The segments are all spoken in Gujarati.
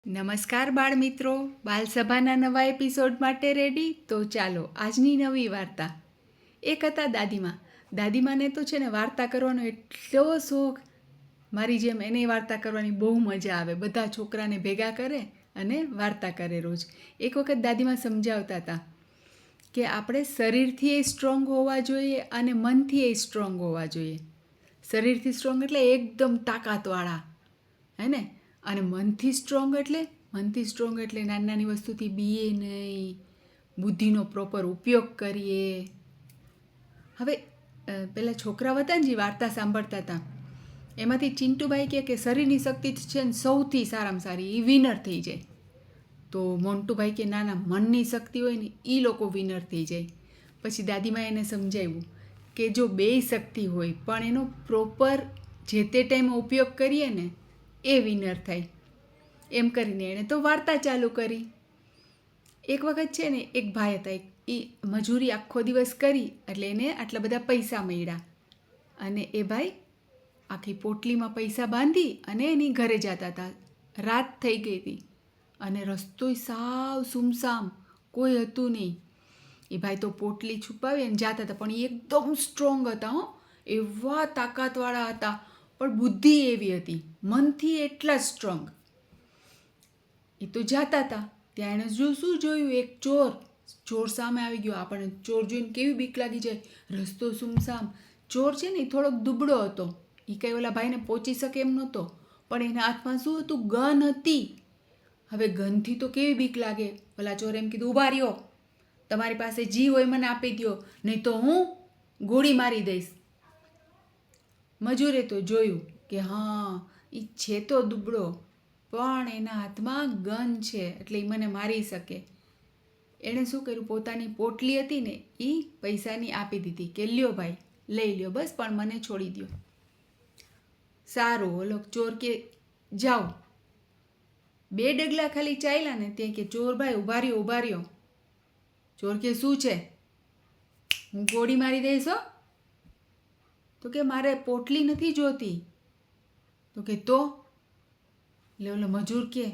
નમસ્કાર બાળ મિત્રો, બાલસભાના નવા એપિસોડ માટે રેડી? તો ચાલો આજની નવી વાર્તા. એક હતા દાદીમા. દાદીમાને તો છે ને વાર્તા કરવાનો એટલો શોખ, મારી જેમ એને વાર્તા કરવાની બહુ મજા આવે. બધા છોકરાને ભેગા કરે અને વાર્તા કરે રોજ. એક વખત દાદીમા સમજાવતા હતા કે આપણે શરીરથી એ સ્ટ્રોંગ હોવા જોઈએ અને મનથી એ સ્ટ્રોંગ હોવા જોઈએ. શરીરથી સ્ટ્રોંગ એટલે એકદમ તાકાતવાળા, હે ને? અને મનથી સ્ટ્રોંગ એટલે નાની નાની વસ્તુથી બીએ નહીં, બુદ્ધિનો પ્રોપર ઉપયોગ કરીએ. હવે પેલા છોકરા હતા ને જે વાર્તા સાંભળતા હતા, એમાંથી ચિંટુભાઈ કહે કે શરીરની શક્તિ છે ને સૌથી સારામાં સારી, એ વિનર થઈ જાય. તો મોન્ટુભાઈ કે ના મનની શક્તિ હોય ને એ લોકો વિનર થઈ જાય. પછી દાદીમાએ એને સમજાવ્યું કે જો બેય શક્તિ હોય પણ એનો પ્રોપર જે તે ટાઈમે ઉપયોગ કરીએ ને એ વિનર થાય. એમ કરીને એણે તો વાર્તા ચાલુ કરી. એક વખત છે ને એક ભાઈ હતા, એ મજૂરી આખો દિવસ કરી એટલે એને આટલા બધા પૈસા મળ્યા. અને એ ભાઈ આખી પોટલીમાં પૈસા બાંધી અને એની ઘરે જતા હતા. રાત થઈ ગઈ હતી અને રસ્તોય સાવ સુમસામ, કોઈ હતું નહીં. એ ભાઈ તો પોટલી છુપાવી અને જતા હતા, પણ એ એકદમ સ્ટ્રોંગ હતા. એવા તાકાતવાળા હતા, પણ બુદ્ધિ એવી હતી, મનથી એટલા સ્ટ્રોંગ. એ તો જતા હતા, ત્યાં એણે શું જોયું, એક ચોર સામે આવી ગયો. આપણને ચોર જોઈને કેવી બીક લાગી જાય, રસ્તો સુમસામ. ચોર છે ને એ થોડોક દુબળો હતો, એ કંઈ ઓલા ભાઈને પહોંચી શકે એમ નહોતો, પણ એના હાથમાં શું હતું, ગન હતી. હવે ગનથી તો કેવી બીક લાગે. ઓલા ચોરે એમ કીધું, ઊભા રહ્યો, તમારી પાસે જી હોય મને આપી દો, નહીં તો હું ગોળી મારી દઈશ. મજૂરે તો જોયું કે હા, એ છે તો દુબળો, પણ એના હાથમાં ગન છે એટલે એ મને મારી શકે. એણે શું કર્યું, પોતાની પોટલી હતી ને એ પૈસાની આપી દીધી કે લ્યો ભાઈ, લઈ લ્યો, બસ પણ મને છોડી દો. સારું, ઓલો ચોર કે જાઓ. 2 ડગલા ખાલી ચાલ્યા ને ત્યાં કે ચોર ભાઈ ઊભા રહ્યો. ચોર કે શું છે, હું ગોળી મારી દઈશ હો. તો કે મારે પોટલી નથી જોતી. તો કે તો એટલે ઓલો મજૂર કે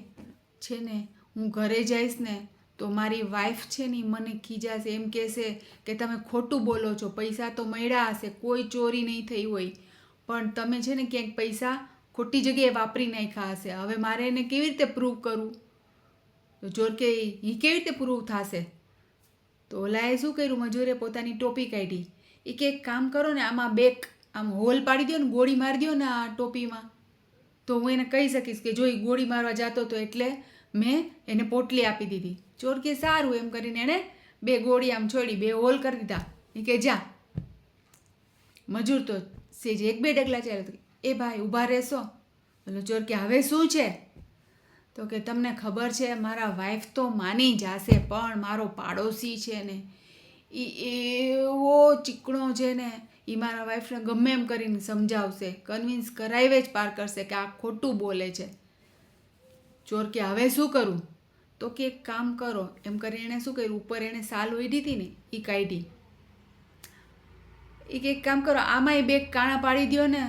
છે ને હું ઘરે જઈશ ને તો મારી વાઈફ છે ને મને ખીજાશે, એમ કહેશે કે તમે ખોટું બોલો છો, પૈસા તો મળ્યા હશે, કોઈ ચોરી નહીં થઈ હોય, પણ તમે છે ને ક્યાંક પૈસા ખોટી જગ્યાએ વાપરી નાખ્યા હશે. હવે મારે એને કેવી રીતે પ્રૂવ કરવું? તો ચોર કે એ કેવી રીતે પ્રૂવ થશે? તો ઓલાએ શું કર્યું, મજૂરે પોતાની ટોપી કાઢી. એ કે એક કામ કરો ને, આમ હોલ પાડી દો ને, ગોળી મારી દો ને આ ટોપીમાં, તો હું એને કહી શકીશ કે જો એ ગોળી મારવા જતો હતો એટલે મેં એને પોટલી આપી દીધી. ચોર કે સારું, એમ કરીને એણે 2 ગોળી આમ છોડી, 2 હોલ કરી દીધા. એ કે જા. મજૂર તો સેજ 1-2 ડગલા ચાલ્યો. એ ભાઈ ઊભા રહેશો? બોલો ચોર કે હવે શું છે? તો કે તમને ખબર છે મારા વાઈફ તો માની જશે, પણ મારો પાડોશી છે ને એ એવો ચીકણો છે ને, એ મારા વાઈફને ગમે એમ કરીને સમજાવશે, કન્વિન્સ કરાવે જ પાર કરશે કે આ ખોટું બોલે છે. ચોર કે હવે શું કરું? તો કે એક કામ કરો, એમ કરીને એણે શું કર્યું, ઉપર એણે સાલ ઓઢી હતી ને એ કાઢી. એ કે એક કામ કરો, આમાંય 2 કાણા પાડી દો ને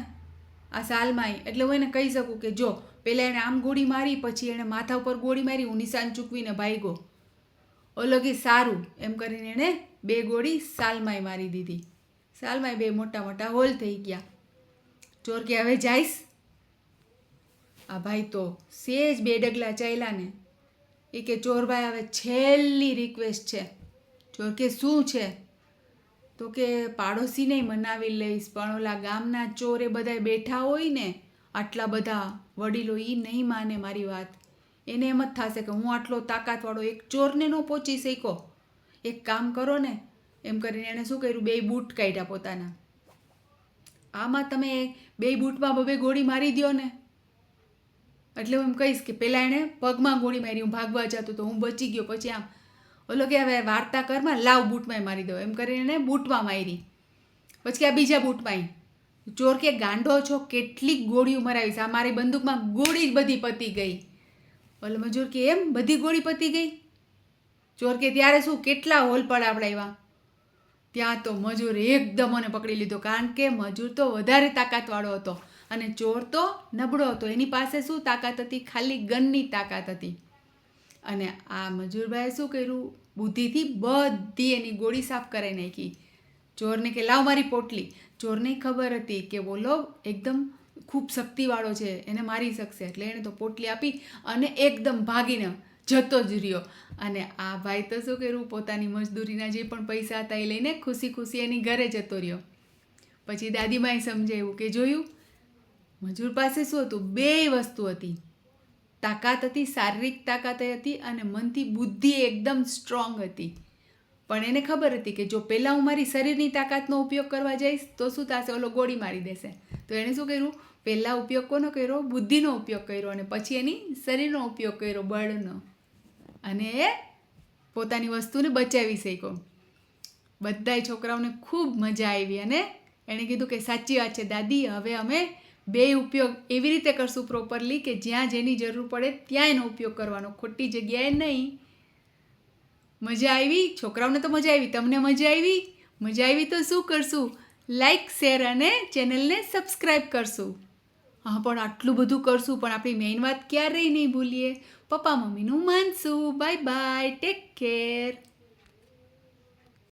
આ સાલમાંય, એટલે હું એને કહી શકું કે જો પહેલાં એણે આમ ગોળી મારી, પછી એણે માથા ઉપર ગોળી મારી, હું નિશાન ચૂકવીને ભાગ્યો. ઓલો કે સારું, એમ કરીને એણે 2 ગોળી સાલમાંય મારી દીધી. સાલમાંય 2 મોટા મોટા હોલ થઈ ગયા. ચોર કે હવે જઈશ? આ ભાઈ તો સેજ 2 ડગલા ચાલ્યા ને એ કે ચોરભાઈ હવે છેલ્લી રિક્વેસ્ટ છે. ચોર કે શું છે? તો કે પાડોશીને મનાવી લઈશ, પણ ઓલા ગામના ચોર એ બધા બેઠા હોય ને, આટલા બધા વડીલો, એ નહીં માને મારી વાત. એને એમ જ થશે કે હું આટલો તાકાતવાળો એક ચોરને ન પહોંચી શક્યો. એક કામ કરો ને, એમ કરીને એણે શું કર્યું, 2 બૂટ કાઢ્યા પોતાના. આમાં તમે 2 બૂટમાં 2 ગોળી મારી દો ને, એટલે હું એમ કહીશ કે પહેલાં એણે પગમાં ગોળી મારી, હું ભાગવા જતો તો હું બચી ગયો, પછી આમ ઓલો કે હવે વાર્તા કરમાં લાવ બૂટમાં મારી દો, એમ કરીને એણે બૂટમાં મારી. પછી આ બીજા બૂટમાં. ચોર કે ગાંડો છો, કેટલીક ગોળીઓ મરાવીશ, આ મારી બંદૂકમાં ગોળી જ બધી પતી ગઈ. ઓલો મજૂર કે એમ બધી ગોળી પતી ગઈ? ચોર કે ત્યારે શું, કેટલા હોલ પડાવડાવ્યા? ત્યાં તો મજૂર એકદમ મને પકડી લીધો, કારણ કે મજૂર તો વધારે તાકાતવાળો હતો. અને ચોર તો નબળો હતો, એની પાસે શું તાકાત હતી? ખાલી ગનની તાકાત હતી. અને આ મજૂરભાઈએ શું કર્યું? બુદ્ધિથી બધી એની ગોળી સાફ કરાવી નાખી. ચોરને કે લાવ મારી પોટલી. ચોરને ખબર હતી કે બોલો એકદમ ખૂબ શક્તિવાળો છે, એને મારી શકશે, એટલે એણે તો પોટલી આપી અને એકદમ ભાગીને જતો જ રહ્યો. અને આ ભાઈ તો શું કર્યું? પોતાની મજદૂરીના જે પણ પૈસા હતા એ લઈને ખુશી ખુશી એની ઘરે જતો રહ્યો. પછી દાદીમાએ સમજાવ્યું કે જોયું, મજૂર પાસે શું હતું? બેય વસ્તુ હતી. તાકાત હતી, શારીરિક તાકાત હતી અને મનથી બુદ્ધિ એકદમ સ્ટ્રોંગ હતી. પણ એને ખબર હતી કે જો પહેલાં હું મારી શરીરની તાકાતનો ઉપયોગ કરવા જઈશ તો શું થશે? ઓલો ગોળી મારી દેશે. તો એણે શું કર્યું? પહેલાં ઉપયોગ કોનો કર્યો? બુદ્ધિનો ઉપયોગ કર્યો અને પછી એની શરીરનો ઉપયોગ કર્યો, બળનો. અને એ પોતાની વસ્તુને બચાવી શક્યો. બધાય છોકરાઓને ખૂબ મજા આવી અને એણે કીધું કે સાચી વાત છે દાદી, હવે અમે બેય ઉપયોગ એવી રીતે કરશું પ્રોપરલી કે જ્યાં જેની જરૂર પડે ત્યાં એનો ઉપયોગ કરવાનો, ખોટી જગ્યાએ નહીં. મજા આવી? છોકરાઓને તો મજા આવી. તમને મજા આવી? મજા આવી તો શું કરશું? લાઈક, શેર અને ચેનલને સબસ્ક્રાઈબ કરશું. હા, પણ આટલું બધું કરશું પણ આપણી મેઇન વાત ક્યારેય નહીં ભૂલીએ. પપ્પા મમ્મીનું માનશું. Bye bye, take care.